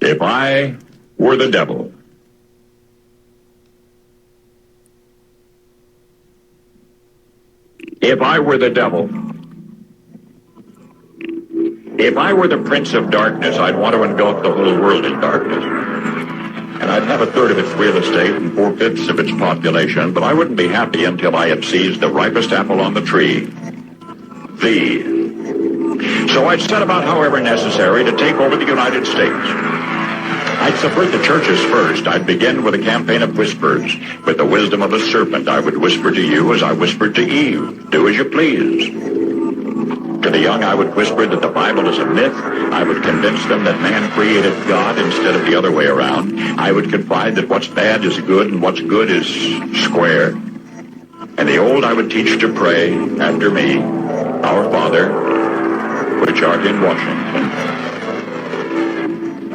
If I were the devil. If I were the devil. If I were the prince of darkness, I'd want to engulf the whole world in darkness. And I'd have a third of its real estate and 4/5 of its population, but I wouldn't be happy until I had seized the ripest apple on the tree. So I'd set about, however necessary, to take over the United States. I'd subvert the churches first. I'd begin with a campaign of whispers. With the wisdom of a serpent, I would whisper to you as I whispered to Eve, do as you please. To the young, I would whisper that the Bible is a myth. I would convince them that man created God instead of the other way around. I would confide that what's bad is good and what's good is square. And the old I would teach to pray after me, Our Father, which art in Washington.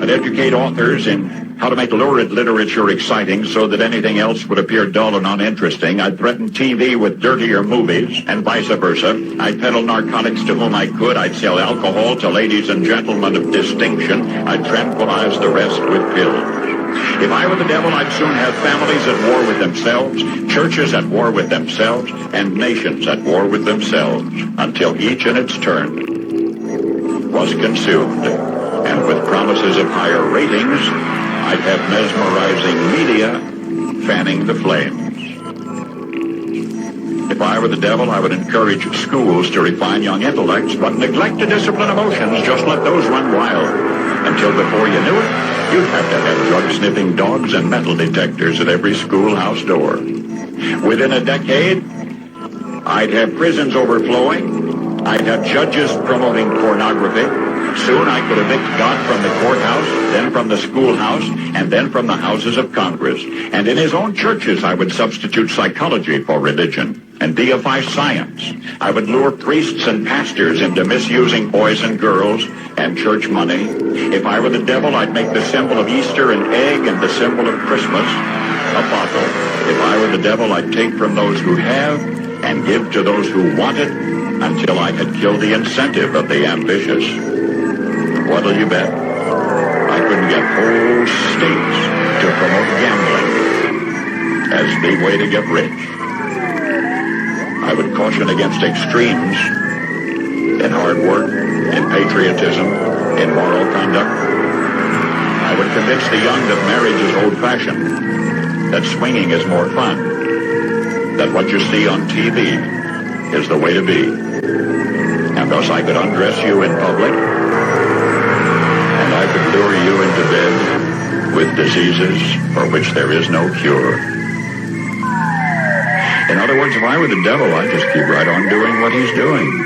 I'd educate authors in how to make lurid literature exciting so that anything else would appear dull and uninteresting. I'd threaten TV with dirtier movies and vice versa. I'd peddle narcotics to whom I could. I'd sell alcohol to ladies and gentlemen of distinction. I'd tranquilize the rest with pills. If I were the devil, I'd soon have families at war with themselves, churches at war with themselves, and nations at war with themselves, until each in its turn was consumed. And with promises of higher ratings, I'd have mesmerizing media fanning the flames. If I were the devil, I would encourage schools to refine young intellects, but neglect to discipline emotions. Just let those run wild. Until before you knew it, you'd have to have drug-sniffing dogs and metal detectors at every schoolhouse door. Within a decade, I'd have prisons overflowing. I'd have judges promoting pornography. Soon I could evict God from the courthouse, then from the schoolhouse, and then from the houses of Congress. And in his own churches, I would substitute psychology for religion and deify science. I would lure priests and pastors into misusing boys and girls and church money. If I were the devil, I'd make the symbol of Easter an egg and the symbol of Christmas a bottle. If I were the devil, I'd take from those who have and give to those who want it until I had killed the incentive of the ambitious. What'll you bet? I couldn't get whole states to promote gambling as the way to get rich. I would caution against extremes in hard work, in patriotism, in moral conduct. I would convince the young that marriage is old-fashioned, that swinging is more fun, that what you see on TV is the way to be. And thus I could undress you in public, and I could lure you into bed with diseases for which there is no cure. In other words, if I were the devil, I'd just keep right on doing what he's doing.